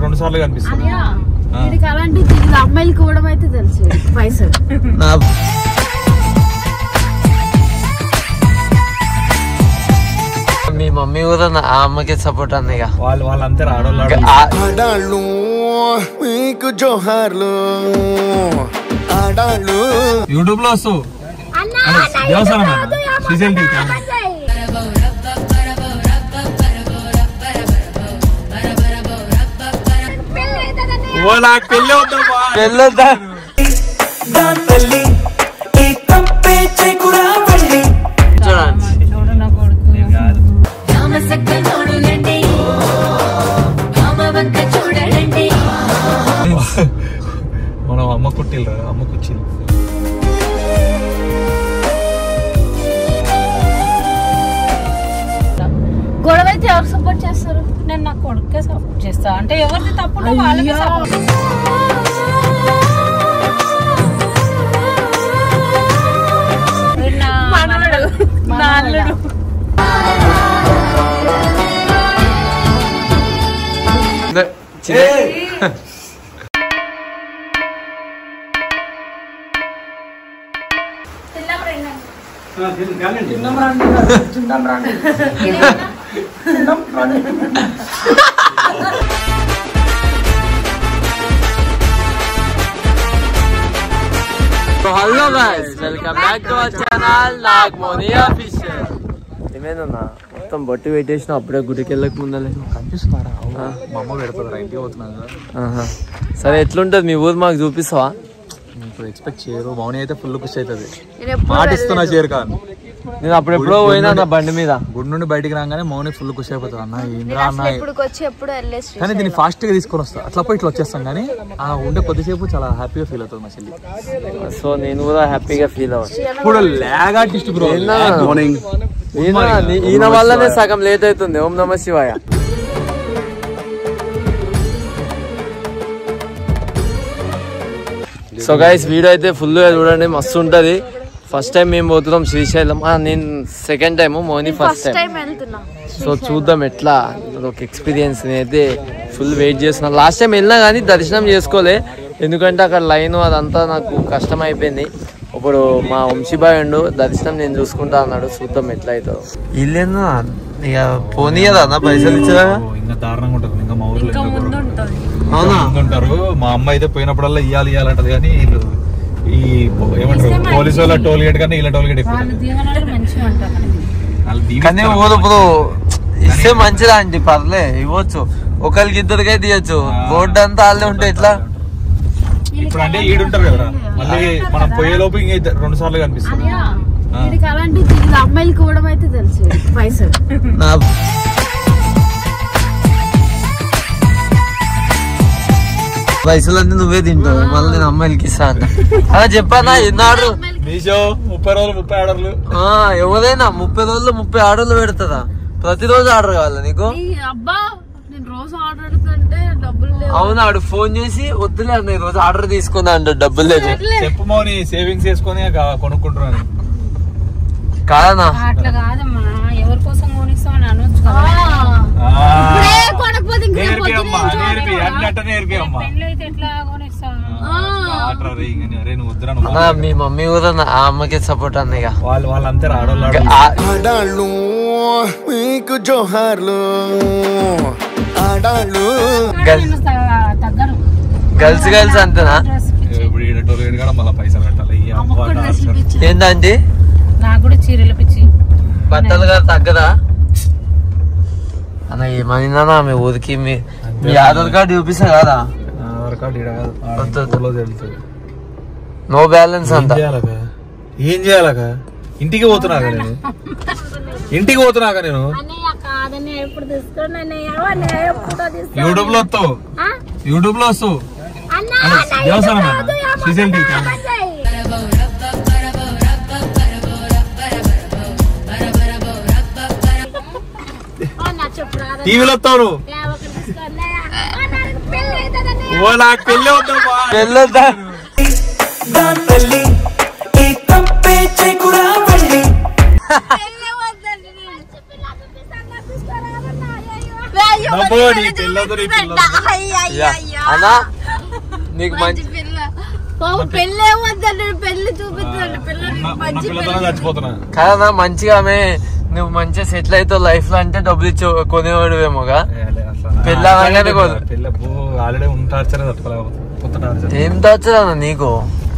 2 సార్లు కనిపిస్తుంది. అలాంటి అమ్మాయిలు కూడా అయితే తెలుసు పైసలు. మీ మమ్మీ కూడా ఆ అమ్మకి సపోర్ట్ అన్నయ్య. వాళ్ళంతా ఆడాళ్ళు మీకు జోహార్లు ఆడాళ్ళు యూట్యూబ్ లో వస్తూ పెళ్ళొద్దా మనం అమ్మ కుట్టిల్రా, అమ్మ కుచ్చింది. గొడవ అయితే ఎవరు సపోర్ట్ చేస్తారు? నేను నా కొడుకే సపోర్ట్ చేస్తా. అంటే ఎవరిది తప్పు వాళ్ళకి support. Hello guys, welcome back to our channel Nagamoni official. ఏమేనన్నా మొత్తం బొట్టు పెట్టేసిన అప్పుడే గుడికి వెళ్ళక ముందలే కనిపిస్తున్నారా? మా అమ్మ పెడతారా, ఇంటికి పోతున్నాను. సరే, ఎట్లుంటది మీ ఊరు మాకు చూపిస్తావా? ఇప్పుడు ఎక్స్పెక్ట్ చేయరు. మౌని అయితే ఫుల్ ఖుషి అవుతుంది. మాట ఇస్తున్నా చేరు కాదు. నేను అప్పుడెప్పుడో పోయినా నా బండి మీద. గుడి నుండి బయటికి రాగానే మౌని ఫుల్ ఖుషి అయిపోతుంది. అన్న ఏంద్రా అన్న, కానీ దీన్ని ఫాస్ట్ గా తీసుకొని వస్తా. అట్లా పోయి ఇట్లా వచ్చేస్తాం. కానీ ఆ ఉండే కొద్దిసేపు చాలా హ్యాపీగా ఫీల్ అవుతుంది మా చెల్లి. సో నేను కూడా హ్యాపీగా ఫీల్ అవ్వాలి. ఇప్పుడు లాగ్ ఆర్టిస్ట్ బ్రో. మార్నింగ్ ఈయన వల్లనే సగం లేట్ అవుతుంది. ఓం నమ శివాయ. సో గైస్, వీడియో అయితే ఫుల్ గా చూడండి, మస్తు ఉంటది. ఫస్ట్ టైం మేము పోతున్నాం శ్రీశైలం. నేను సెకండ్ టైం, మోని ఫస్ట్ టైం. సో చూద్దాం ఎట్లా ఒక ఎక్స్పీరియన్స్. నేనైతే ఫుల్ వెయిట్ చేస్తున్నా. లాస్ట్ టైం వెళ్ళినా కానీ దర్శనం చేసుకోలే, ఎందుకంటే అక్కడ లైన్ అదంతా నాకు కష్టం అయిపోయింది. ఇప్పుడు మా వంశీబాయ్ ఉండు, దర్శనం నేను చూసుకుంటా అన్నాడు. చూద్దాం ఎట్లా అవుతుందో. ఇల్లేనా ఇక పోనీ కదా అన్న, పైసలు ఇచ్చా. ఇంకా దారుణంగా ఉంటుంది. ఇంకా మా ఊర్లో ఉంటారు. మా అమ్మ అయితే పోయినప్పుడల్లా ఇయ్యాలంటది. కానీ వీళ్ళు ఈ ఏమంటారు, పోలీసు వాళ్ళ టోల్ గేట్ కన్నా ఇలా టోల్ గేట్ ఎక్కువ. కానీ ఇప్పుడు ఇస్తే మంచిదా అండి, పర్లే ఇవ్వచ్చు. ఒకరికి ఇద్దరికైతే ఇవ్వచ్చు. బోర్డు అంతా వాళ్ళే ఉంటే ఎట్లా? ఇప్పుడు అంటే ఈడుంటారు కదా, మళ్ళీ మనం పోయే లోపు ఇంకా 2 సార్లు కనిపిస్తుంది. అలాంటి అమ్మాయిలు కూడా అయితే తెలుసు పైసలు. పైసలన్నీ నువ్వే తింటావు, మళ్ళీ నేను అమ్మాయిలకి ఇస్తా అంట. అలా చెప్పానా? ఎన్ని ఆర్డర్? మీషో 30 రోజులు 30 ఆర్డర్లు. ఎవరైనా 30 రోజుల్లో 30 ఆర్డర్లు పెడతారా? ప్రతిరోజు ఆర్డర్ కావాలా నీకు? అబ్బా, నేను రోజు ఆర్డర్ పెడుతుంటే డబ్బులు లేవు. అవునా? ఆడు ఫోన్ చేసి వద్దులే అన్న, ఈ రోజు ఆర్డర్ తీసుకుందా అంట, డబ్బులు లేదు. చెప్పు మౌని, సేవింగ్స్ చేసుకుని కొనుక్కుంటున్నాను. కాదన్నా, అట్లా కాదమ్మా, ఎవరి కోసం కొనిస్తామని అనొచ్చు కదా. మీ మమ్మీ కూడా ఆ అమ్మకి సపోర్ట్ అన్నయ్య. వాళ్ళంతా ఆడాళ్ళు మీకు జోహార్లు ఆడాళ్ళు గర్ల్స్ గర్ల్స్ అంతేనా? మళ్ళీ పైసలు కట్టాలి. ఏంటంటే నాకు కూడా చీరలు పిచ్చి, బట్టలు కదా తగ్గదా అన్న? ఏమైందన్నా మీ ఊరికి? మీ ఆధార్ కార్డు చూపిస్తా కదా? ఆధార్ కార్డు నో బ్యాలెన్స్ అంట. ఏం చేయాలక? ఇంటికి పోతున్నాగా నేను, ఇంటికి పోతున్నాగా నేను. యూట్యూబ్ లో వస్తావు, యూట్యూబ్ లో వస్తావు. టీవీలో వస్తావు. నాకు పెళ్ళి పెళ్ళొద్దా? అన్నా నీకు మంచి పెళ్ళి ఏమవుతాడు, పెళ్లి చూపిస్తాడు, కాదన్నా మంచిగా ఆమె నువ్వు మంచిగా సెటిల్ అవుతావు లైఫ్ లో అంటే డబ్బులు ఇచ్చి కొనేవాడువేమోగా పెళ్ళి ఆల్రెడీ ఏం టార్చర్ అన్న నీకు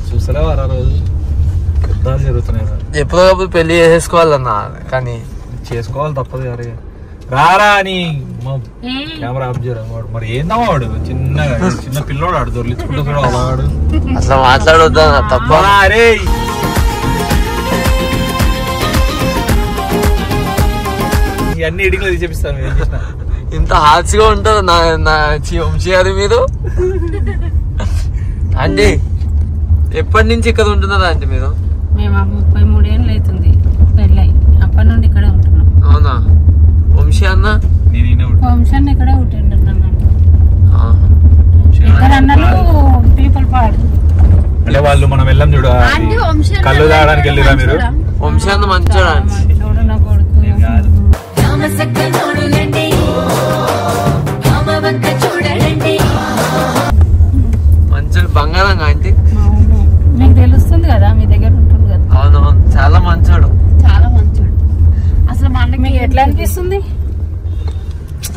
చూస్తలేవు ఆ రోజు యుద్ధాలు జరుగుతున్నాయి ఎప్పుడప్పుడు పెళ్లి చేసేసుకోవాలన్నా కానీ చేసుకోవాలి తప్పదు గారు రారా అని కెమెరా ఆఫ్ చేయరా వాడు మరి ఏందా వాడు చిన్న పిల్లోడు ఆడు దొర్లించుకుంటూ వాడు అట్లా మాట్లాడొద్దా తప్ప అరే ఇవన్నీ ఎడిట్లో తీసేపిస్తాను ఇంత హాస్యగా ఉంటారు నా వంశీ గారి మీరు అండి ఎప్పటి నుంచి ఇక్కడ ఉంటున్నారా అంటే మీరు మేము 33 ఏళ్ళు అవుతుంది పెళ్ళి అప్పటి నుండి ఇక్కడే ఉంటున్నాం అవునా వంశీ అన్న వంశాన్ని ఇక్కడే ఉంటున్నాను ఇద్దరు అన్నలు పీపుల్ పాడు అంటే వాళ్ళు మనం వెళ్ళాం చూడ కళ్ళు తాగడానికి వెళ్ళిరా మీరు వంశీ అన్న మంచోడా చూడు నా కొడుకు మంచోడు బంగారంగా ఆంటీ మీకు తెలుస్తుంది కదా మీ దగ్గర ఉంటుంది కదా అవునవును చాలా మంచోడు చాలా మంచోడు. అసలు మా అన్నకి మీకు ఎట్లా అనిపిస్తుంది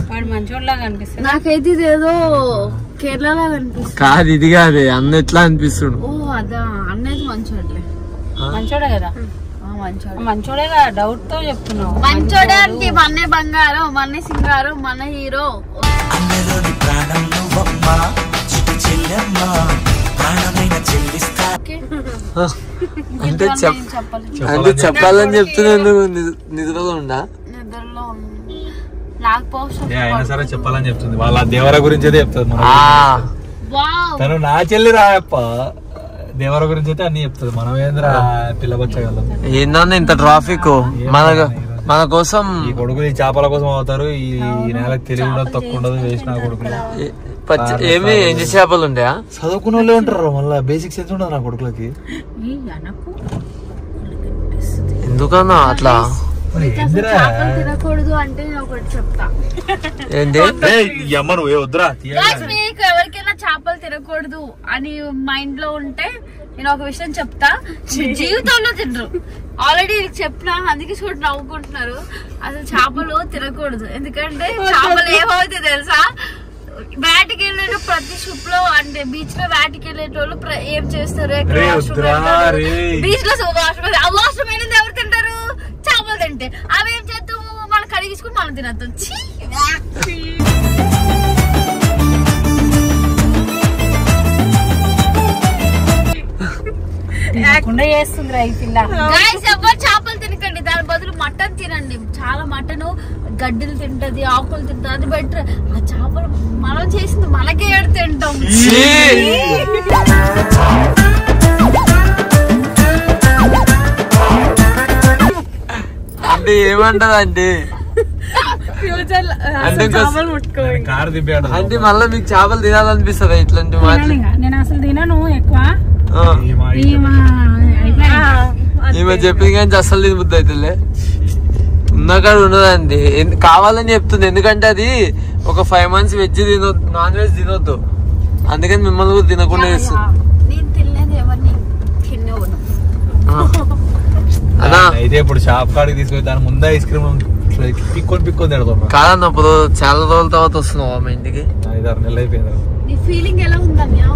వాడు మంచోళ్ళలాగా అనిపిస్తుంది నాకైతే ఇదేదో కేరళ అనిపిస్తుంది. కాదు ఇది కాదు అన్న ఎట్లా అనిపిస్తుడు ఓ అదా అన్నది మంచోడులే, మంచోడే కదా మంచోడు మంచోడేగా డౌట్ తో చెప్తున్నావు మంచోడే అంటే మన్నే బంగారం, మన్నే సింగారం, మన హీరో. అంటే చెప్పాలని చెప్తున్నాను నిద్రలో ఉండా నిద్రలో లేకపోతే అయినా సరే చెప్పాలని చెప్తుంది వాళ్ళ దేవర గురించి అయితే చెప్తుంది వావ్ తను నా చెల్లి రాయప్ప దేవర గురించి అయితే అన్ని చెప్తుంది మనం ఏంద్రా పిల్లబచ్చగలం ఏందన్న ఇంత ట్రాఫిక్ మన కోసం ఈ కొడుకులు ఈ చేపల కోసం అవుతారు ఈ నెలకు తెలివి ఉండదు తక్కువ ఉండదు వేసిన కొడుకులు ఏమి ఎంజి చేపలు ఉంటాయా చదువుకున్న వాళ్ళే ఉంటారు మళ్ళీ బేసిక్స్ ఎంత ఉండదు నా కొడుకులకి ఎందుకన్నా అట్లా చేపలు తినకూడదు అంటే నేను ఒకటి చెప్తా. ఏంటి వద్దురా మీకు ఎవరికైనా చేపలు తినకూడదు అని మైండ్ లో ఉంటే నేను ఒక విషయం చెప్తా, జీవితంలో తినరు. ఆల్రెడీ చెప్పినా అందుకే చూడు నవ్వుకుంటున్నారు. అసలు చేపలు తినకూడదు, ఎందుకంటే చేపలు ఏమవుతాయి తెలుసా, వేటకి వెళ్ళేటప్పుడు ప్రతి షిప్ లో అంటే బీచ్ లో వేటకి వెళ్ళేటోళ్ళు ఏం చేస్తారు, బీచ్ లో వాష్రూమ్ అయినది ఎవరు తింటారు, చేపలు తింటే అవి ఏం చేస్తాము మనం కడిగించుకుని మనం తినద్దాం. ఎవరు చేపలు తినకండి, దాని బదులు మటన్ తినండి. చాలా మటన్ గడ్డలు తింటది, ఆకులు తింటది, అది బెటర్. ఆ చేపలు మనం చేసింది మనకే ఏడు తింటాం. అంటే ఏమంటది అంటే అంటే మళ్ళీ మీకు చేపలు తినాలనిపిస్తుంది ఇట్లాంటి మాటలు. నేను అసలు తినను ఎక్కువ, ఈమె చెప్పింది కానీ అసలు తిని బుద్ధి అవుతుందిలే, ఉన్నకాడ ఉండదండి. కావాలని చెప్తుంది, ఎందుకంటే అది ఒక 5 months వెజ్ తినొద్దు, నాన్ వెజ్ తినొద్దు, అందుకని మిమ్మల్ని కూడా తినకుండా చేస్తుంది. నేను తినలేదు, ఎవరిని తినేవాడు అన్నా అయితే ఇప్పుడు షాప్ కాడికి తీసుకొని దాని ముందే ఐస్ క్రీమ్ పిక్కొని తిడతాం. కాదన్న ఇప్పుడు చాలా రోజుల తర్వాత వస్తున్నావా మా ఇంటికి? 5-6 నెలలు అయిపోయింది. నీ ఫీలింగ్ ఎలా ఉందన్నా?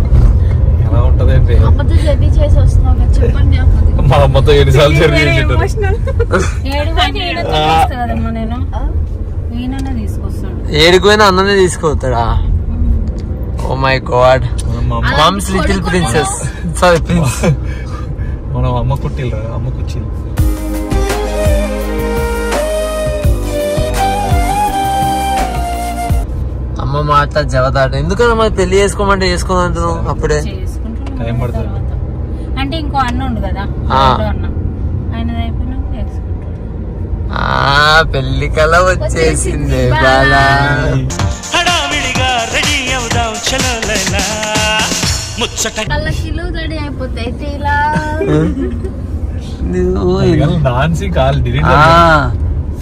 ఎలా ఉంటది అంటే అమ్మతో జర్నీ చేసి వస్తున్నావు కదా, చెప్పండి. మా అమ్మతో ఎన్నిసార్లు జర్నీ చేసి నేను ఈయననే తీసుకొస్తాడు. ఏడుకోయినా అన్ననే తీసుకుపోతాడా? Oh my god, mom's little princess, sorry prince. మనం అమ్మ కుట్టిల్లు, అమ్మ కుచ్చిల్లు. అమ్మ మాట జవదాట ఎందుకన్నా మరి పెళ్లి చేసుకోమంటే చేసుకుందాం అంటున్నావు అప్పుడే? టైం పడుతుంది అంటే ఇంకో అన్న ఉండు కదా అన్న, ఆయన అయిపోయినాక చేసుకుంటాడు. పెళ్లి కళ వచ్చేసింది బాలా. కళ్ళకిలు రెడీ అయిపోతాయి ఇలా. డాన్సింగ్ కాల్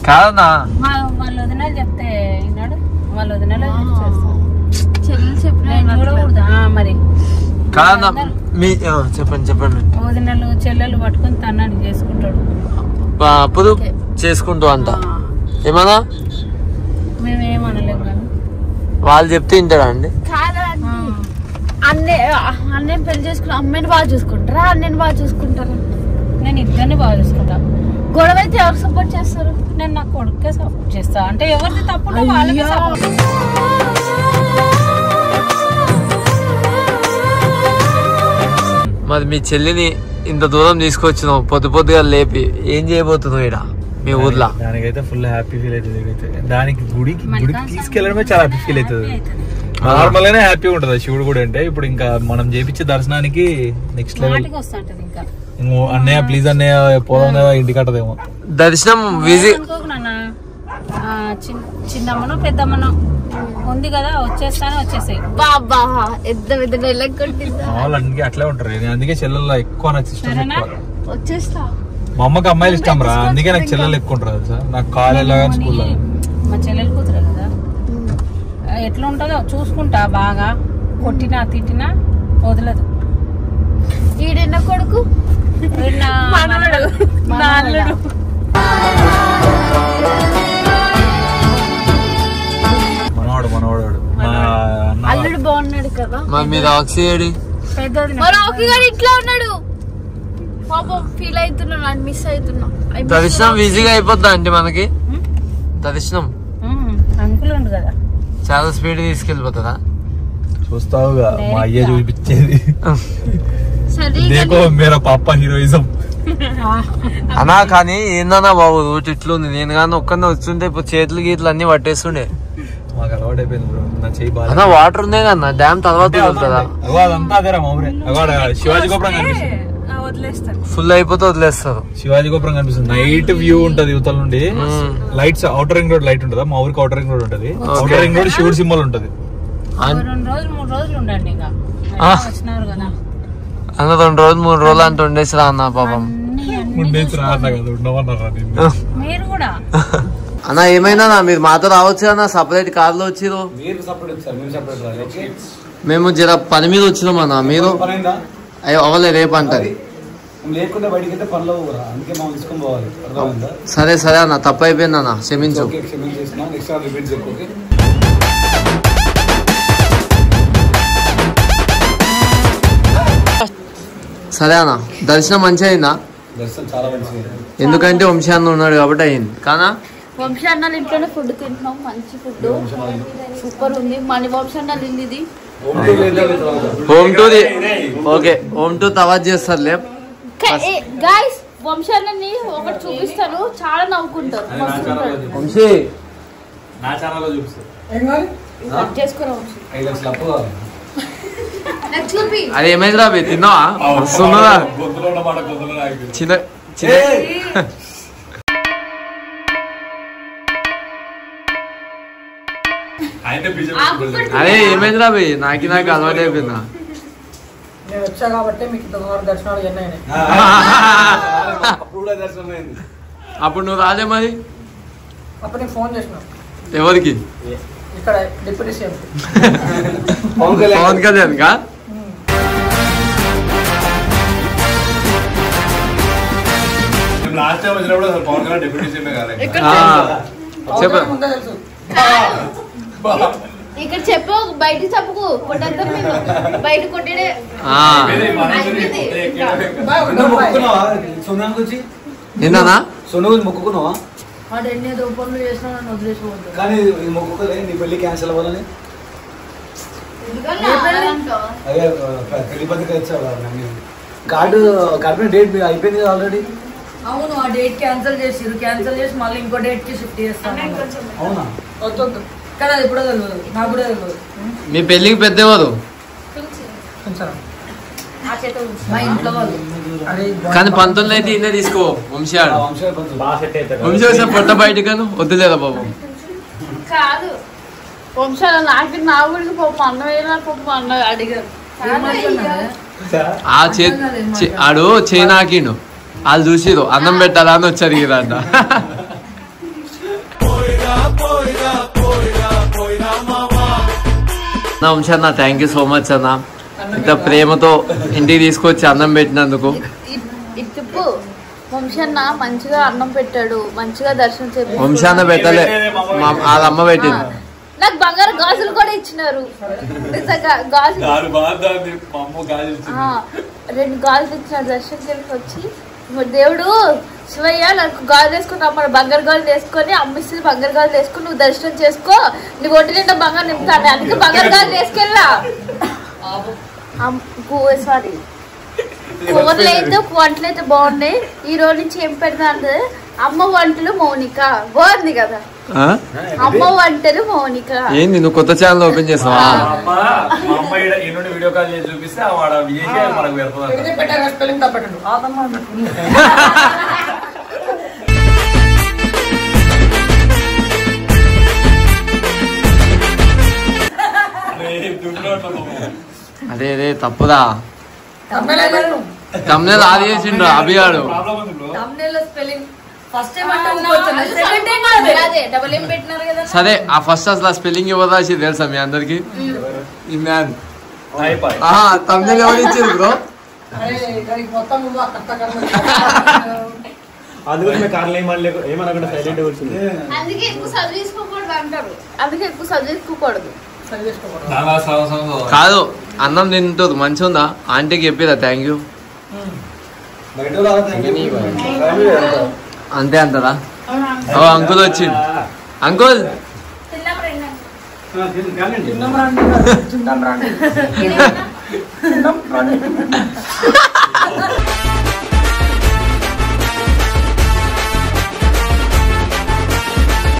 కాదన్నా వాళ్ళ వదినాలు చెప్తే విన్నాడు. వాళ్ళు వదినలో చేస్తారు. చెల్లెలు చెప్పిన చూడకూడదా మరి? కాదన్నా మీ చెప్పండి. వదినలు చెల్లెలు పట్టుకొని తన్నాడు చేసుకుంటాడు. అప్పుడు చేసుకుంటూ అంట ఏమన్నా మేమేమనలేము కానీ వాళ్ళు చెప్తే వింటాడా అండి? అన్నయ్య పెళ్లి చేసుకుని అమ్మాయిని బాగా చూసుకుంటారా అన్నయ్యని బాగా చూసుకుంటారా? నేను ఇద్దరిని బాగా చూసుకుంటా. గొడవ అయితే ఎవరు సపోర్ట్ చేస్తారు? నేను నా కొడుకే సపోర్ట్ చేస్తా. అంటే ఎవరిది తప్పుడు వాళ్ళకి సపోర్ట్. మరి మీ చెల్లిని ఇంత దూరం తీసుకొచ్చినావు, పొద్దుగా లేపి ఏం చేయబోతున్నావు ఇక్కడ మీ ఊర్లో? దానికైతే ఫుల్ హ్యాపీ ఫీల్ అవుతుంది. దానికి గుడికి తీసుకెళ్ళడమే చాలా హ్యాపీ ఫీల్ అవుతుంది. నార్మల్ గానే హ్యాపీగా ఉంటది శివుడు కూడా అంటే. ఇప్పుడు ఇంకా మనం చేపించే దర్శనానికి నెక్స్ట్ లెవెల్. ఇంకా అన్నయ్య ప్లీజ్ అన్నయ్య పోదాం కదా ఇంటికి కట్టదేమో. దర్శనం విజి చిన్నమ్మనో పెద్దమ్మనో ఉంది కదా వచ్చేసాయి. బాబా అందుకే అట్లే ఉంటారు. అందుకే చెల్లెల్లో ఎక్కువ నాకు ఇష్టం. వచ్చేస్తా. మా అమ్మకి అమ్మాయిలు ఇష్టం రా, అందుకే నాకు చెల్లెలు ఎక్కువ ఉంటారు సార్. నాకు కాలేజ్ స్కూల్లో మా చెల్లెలు కూతురు కదా ఎట్లా ఉంటుందో చూసుకుంటా. బాగా కొట్టినా తిట్టినా వదలదు. ఈడెన్న కొడుకు మనవాడు అల్లుడు బాగున్నాడు కదా. మీ రాక్సీ రాకీ గారు ఇట్లా ఉన్నాడు. పాపం ఫీల్ అవుతున్నాను, మిస్ అవుతున్నా. దర్శనం ఈజీగా అయిపోద్దా అంటే మనకి? దర్శనం అంకుల్ ఉండు కదా చాలా స్పీడ్ తీసుకెళ్ళిపోతుందా? చూస్తావుగా మా అయ్య చూపించేది. దేకో మేరా పాప హీరోయిజం అన్నా. కానీ ఏందన్నా బాబు రూట్ ఇట్లుంది. నేను కానీ ఒక్కనే వస్తుంటే ఇప్పుడు చేతులు గీతలు అన్ని పట్టేస్తుండే. మాకు అలవాటు అయిపోయింది బ్రో. నా చేయి బాగా అన్నా వాటర్ ఉన్నాయి కన్నా డ్యామ్ తర్వాత వెళ్తుందా? అదంతా అదేరా మామూలే. శివాజీ గోపురం కనిపిస్తుంది, ఫుల్ అయిపోతే వదిలేస్తారు. శివాజీ గోపురం కనిపిస్తుంది. నైట్ వ్యూ ఉంటది యువతల నుండి. Lights outer ring road light ఉంటదా? మా ఊరికి అవుటర్ రింగ్ రోడ్ ఉంటది. అవుటర్ రింగ్ రోడ్ శివుడు సింబల్ ఉంటది. 2 రోజులు 3 రోజులు ఉండండి. ఇంకా వచ్చినారు కదా అన్న 2 రోజులు 3 రోజులు అంటే ఉండేసిరా అన్న పాపం. మీరు కూడా అన్న ఏమైనా మీరు మాతో రావచ్చు అన్న. సపరేట్ కార్ లో వచ్చిరు. మేము జర పని మీద వచ్చినాం అన్న. మీరు అయ్యో అవ్వలే రేపు అంటది. సరే అన్న తప్పు అయిపోయింది అన్న, క్షమించు. సరే అన్న దర్శనం మంచిగా అయిందా? ఎందుకంటే వంశీ అన్న ఉన్నాడు కాబట్టి అయింది. కానా వంశీ అన్న ఇంట్లోనే ఫుడ్ తింటున్నాం. మంచి ఫుడ్ సూపర్ ఉంది. మన వంశీ అన్న ఇది home tour. Okay home tour తర్వాత చేస్తారులే గైస్. వంశీ అన్నని ఒకటి చూపిస్తాను, చాలా నవ్వుకుంటారు. వంశీ చేసుకోరా అది ఏమైంది రా తిన్నావా? వస్తున్నదా చిన్న అదే ఏమైంది రా నాకు అలవాటు అయిపోయిందా? అప్పుడు నువ్వు రాలే మరి. ఎవరికి? పవన్ కళ్యాణ్ కా? ఇక్కడ చెప్పు, బయట చెప్పుకు కొట్టేద్దాం. బయట కొట్టే నిన్ననా సొనుగులు మొక్కుకున్నావా? కానీ మొక్కుకోలే నీ పెళ్లి క్యాన్సిల్ అవ్వాలని. అదే పెళ్లి పత్రిక వచ్చావా? కార్డు డేట్ అయిపోయింది ఆల్రెడీ. అవును, ఆ డేట్ క్యాన్సిల్ చేసి మళ్ళీ ఇంకో డేట్ కి షిఫ్ట్ చేస్తాను. అవునా? వద్దు కదా, అది కూడా తెలియదు, నాకు కూడా తెలియదు. మీ పెళ్లికి పెద్దవారు మా ఇంట్లో వాళ్ళు. కానీ 19 అయితే ఇన్నే తీసుకో వంశీ ఆడు. వంశీ వచ్చిన పొట్ట బయటకు వద్దులేదా బాబు? కాదు వంశాల నాకు నా గురించి పప్పు అన్నం వేయాల పప్పు అన్న అడిగారు. ఆడు చేనాకిండు. వాళ్ళు చూసిరు అన్నం పెట్టాలా అని వచ్చి అడిగిరంట. వంశన్న థ్యాంక్ యూ సో మచ్ అన్న, ఇంత ప్రేమతో ఇంటికి తీసుకొచ్చి అన్నం పెట్టినందుకు. చెప్పు వంశన్న మంచిగా అన్నం పెట్టాడు, మంచిగా దర్శనం చేసి. వంశాన్న పెట్టలే, వాళ్ళ అమ్మ పెట్టింది. నాకు బంగారు గాజులు కూడా ఇచ్చినారు, గాజులు 2 గాజులు ఇచ్చినారు. దర్శనం చేసి వచ్చి దేవుడు శివయ్య నాకు గాజులు వేసుకుని రమ్మని, బంగారు గాజులు వేసుకొని అమ్మిస్తుంది, బంగారు గాజులు వేసుకుని నువ్వు దర్శనం చేసుకో, నీ ఒంటి నిండా బంగారు నింపుతాను, అందుకే బంగారు గాజులు వేసుకెళ్ళా. సారీ కూరలు అయితే వంటలు అయితే బాగున్నాయి. ఈ రోజు నుంచి ఏం పెడతా అంటే అమ్మ వంటలు మౌనిక, బాగుంది కదా, అమ్మ వంటలు మౌనిక. ఏంది నువ్వు కొత్త ఛానల్ ఓపెన్ చేస్తావా? వీడియో కాల్ చేసి చూపిస్తే అదే అదే తప్పుదా, తమ్నేల్ ఆది చేసిండు అభిగాడు. సరే ఆ ఫస్ట్ అసలు స్పెల్లింగ్ ఎవరు రాసి తెలుసా మీ అందరికి? ఈ మ్యాన్ తమ్నేల్ ఎవరు ఇచ్చారు బ్రో? కాదు అన్నం తింటుంది మంచిగా ఉందా? ఆంటీకి చెప్పిరా థ్యాంక్ యూ అంతే అంటారా? ఓ అంకుల్ వచ్చిండు. అంకుల్ తిన్నాం రండి